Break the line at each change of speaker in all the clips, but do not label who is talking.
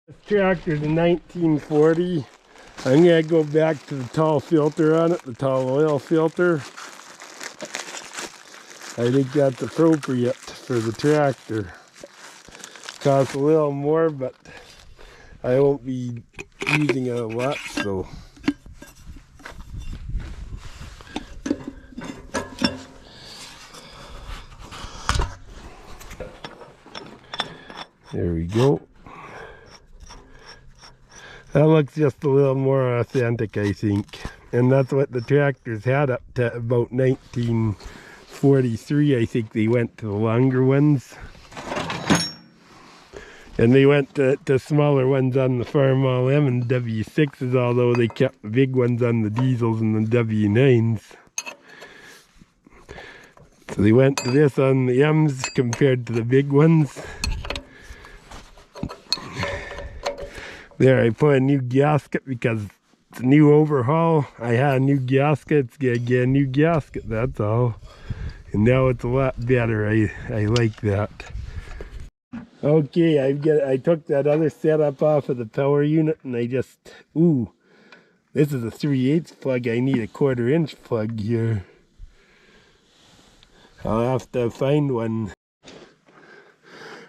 This tractor's a 1940. I'm gonna go back to the tall filter on it, the tall oil filter. I think that's appropriate for the tractor. Costs a little more, but I won't be using it a lot, so. There we go. That looks just a little more authentic, I think. And that's what the tractors had up to about 1943. I think they went to the longer ones. And they went to smaller ones on the Farmall M and W6s, although they kept the big ones on the diesels and the W9s. So they went to this on the M's compared to the big ones. There, I put a new gasket because it's a new overhaul. I had a new gasket, it's gonna get a new gasket, that's all. And now it's a lot better, I like that. Okay, I took that other setup off of the power unit and I just, ooh, this is a 3/8 plug, I need a 1/4 inch plug here. I'll have to find one.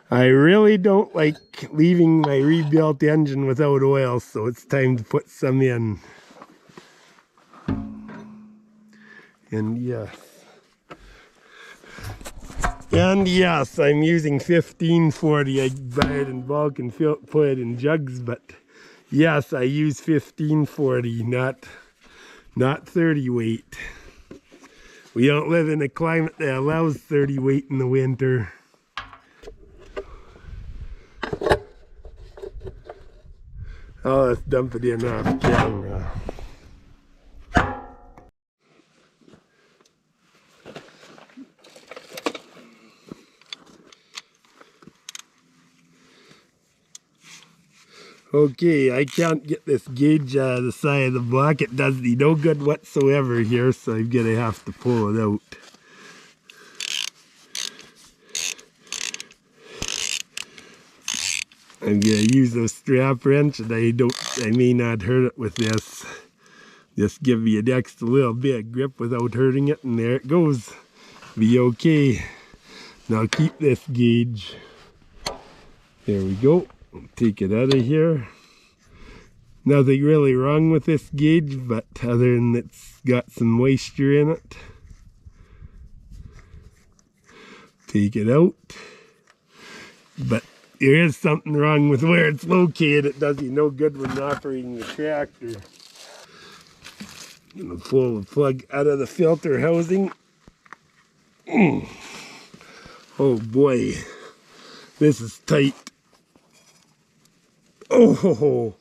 I really don't like leaving my rebuilt engine without oil, so it's time to put some in. And yes, I'm using 1540. I buy it in bulk and put it in jugs, but yes, I use 1540, not 30 weight. We don't live in a climate that allows 30 weight in the winter. Oh, let's dump it in off camera. Okay, I can't get this gauge out of the side of the block. It does me no good whatsoever here, so I'm gonna have to pull it out. I'm gonna use a strap wrench, and I may not hurt it with this. Just give me an extra little bit of grip without hurting it, and there it goes. Be okay. Now keep this gauge. There we go. Take it out of here. Nothing really wrong with this gauge, but other than it's got some moisture in it. Take it out. But there is something wrong with where it's located. It does you no good when operating the tractor. I'm gonna pull the plug out of the filter housing. Oh boy, this is tight. Oh,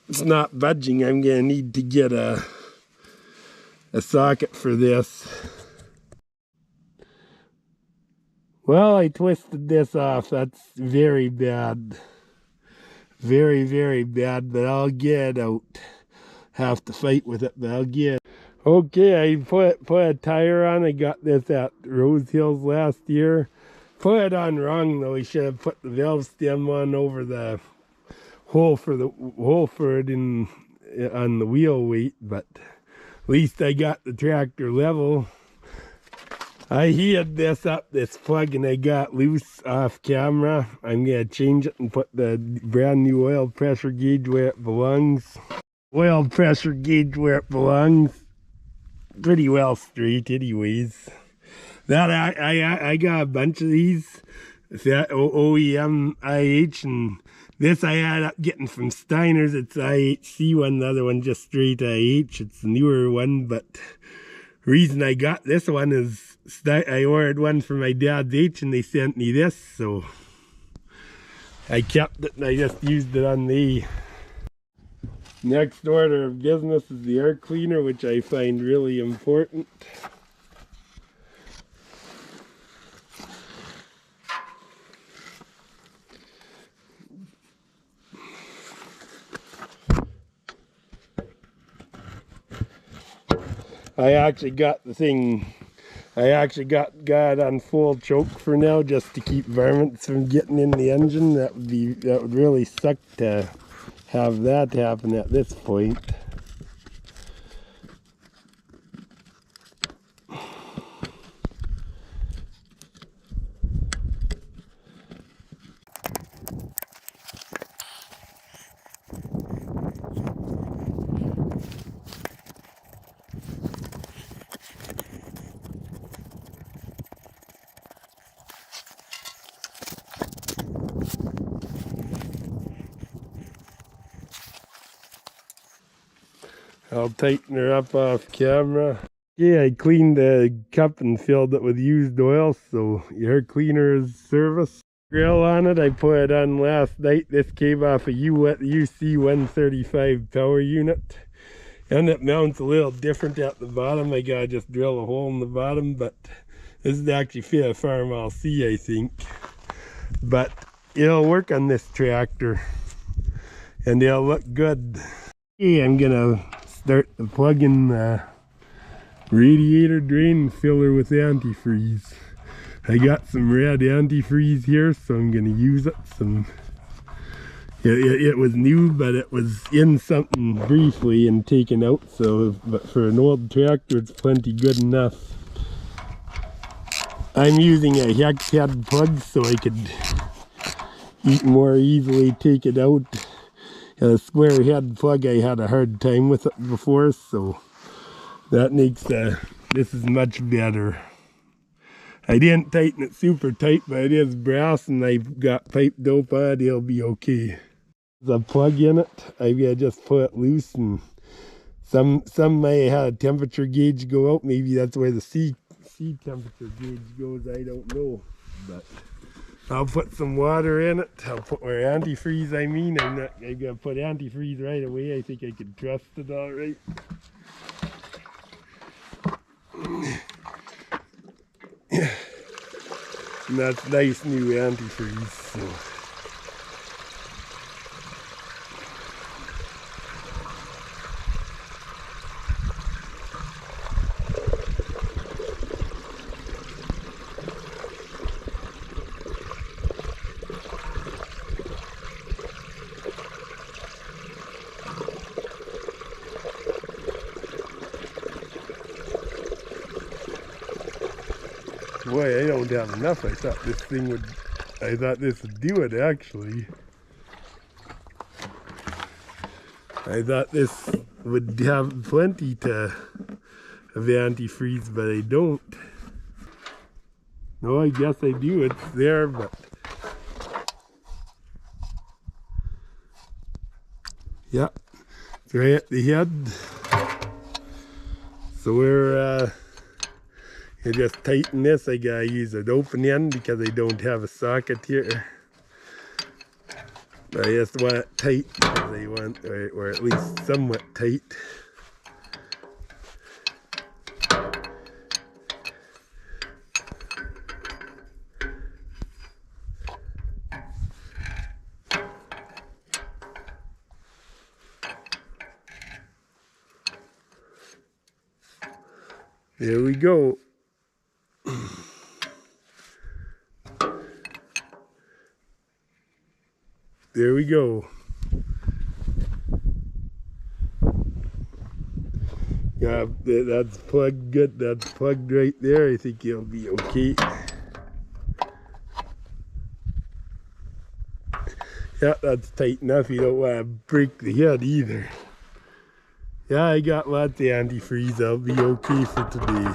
it's not budging. I'm gonna need to get a socket for this. Well, I twisted this off. That's very bad. Very, very bad, but I'll get it out. Have to fight with it, but I'll get it. Okay, I put a tire on. I got this at Rose Hills last year. Put it on wrong though. I should have put the valve stem on over the hole for it in on the wheel weight, but at least I got the tractor level. I heated this plug, and I got loose off camera. I'm gonna change it and put the brand new oil pressure gauge where it belongs. Oil pressure gauge where it belongs. Pretty well straight anyways. That I got a bunch of these. That OEM IH, and this I ended up getting from Steiner's. It's IHC one, the other one just straight IH. It's the newer one, but reason I got this one is I ordered one for my dad's H and they sent me this, so I kept it and I just used it on the next order of business is the air cleaner, which I find really important. I actually got the thing I actually got it on full choke for now just to keep varmints from getting in the engine. That would really suck to have that happen at this point. I'll tighten her up off camera. Yeah, I cleaned the cup and filled it with used oil, so your cleaner is service. Grill on it, I put it on last night. This came off a UC 135 power unit. And it mounts a little different at the bottom. I gotta just drill a hole in the bottom, but this is actually fit a Farmall C, I think. But it'll work on this tractor, and it'll look good. Okay, I'm gonna start the plug-in radiator drain filler with antifreeze. I got some red antifreeze here, so I'm gonna use it. It was new, but it was in something briefly and taken out. So, but for an old tractor, it's plenty good enough. I'm using a hex head plug so I could more easily take it out. A square head plug, I had a hard time with it before, so that makes this is much better. I didn't tighten it super tight, but it is brass and I've got pipe dope on it. It'll be okay. There's a plug in it. I just put it loose, and some may have a temperature gauge go out. Maybe that's where the C temperature gauge goes. I don't know, but I'll put some water in it. I'll put my antifreeze. I'm gonna put antifreeze right away. I think I can trust it all right. And that's nice new antifreeze. So. Boy, I don't have enough. I thought this would do it actually. I thought this would have plenty of antifreeze, but I don't. No, I guess I do. It's there, but yeah, it's right at the head. So we're I just tighten this. I gotta use an open end because I don't have a socket here. I just want it tight because I want, or at least somewhat tight. There we go. There we go. Yeah, that's plugged good. That's plugged right there. I think it'll be okay. Yeah, that's tight enough. You don't want to break the head either. Yeah, I got lots of antifreeze. I'll be okay for today.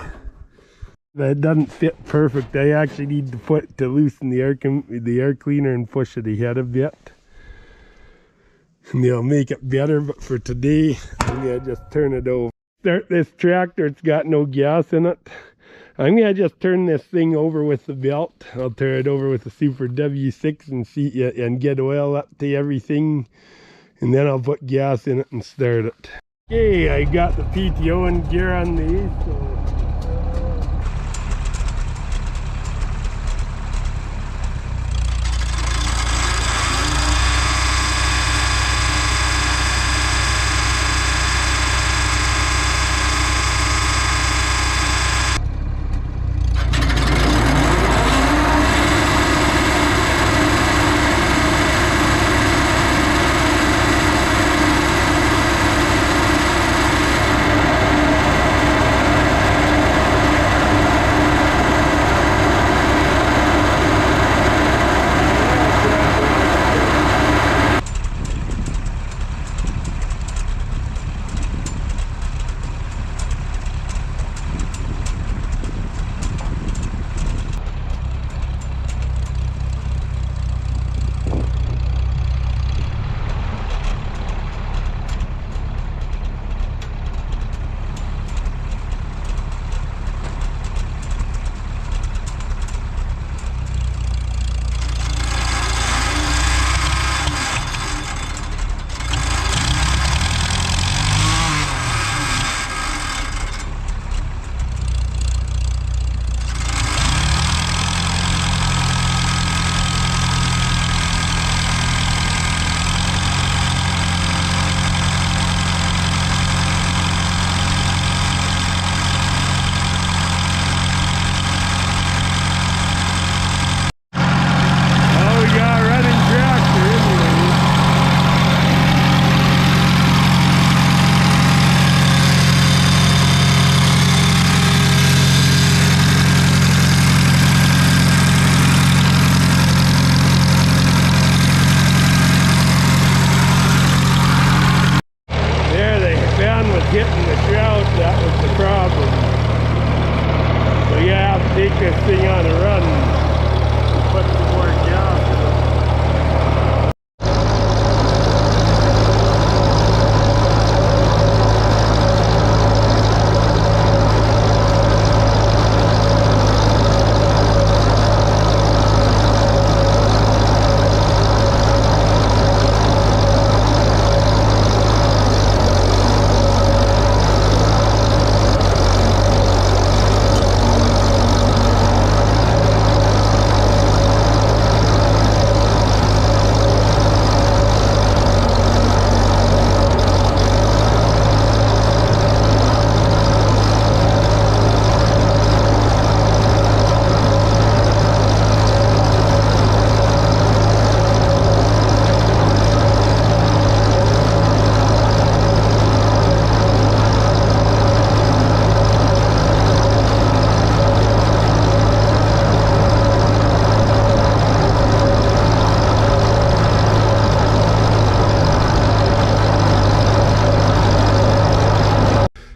That doesn't fit perfect. I actually need to loosen the air cleaner and push it ahead a bit. And they'll make it better, but for today, I'm gonna just turn it over. Start this tractor, it's got no gas in it. I'm gonna just turn this thing over with the belt. I'll turn it over with the Super W6 and get oil up to everything. And then I'll put gas in it and start it. Okay, I got the PTO in gear on these, so take this thing on a run and put some more gas in it.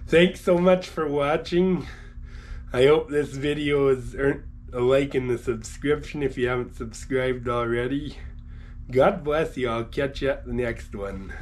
Thanks so much for watching. I hope this video has earned a like and a subscription if you haven't subscribed already. God bless you. I'll catch you at the next one.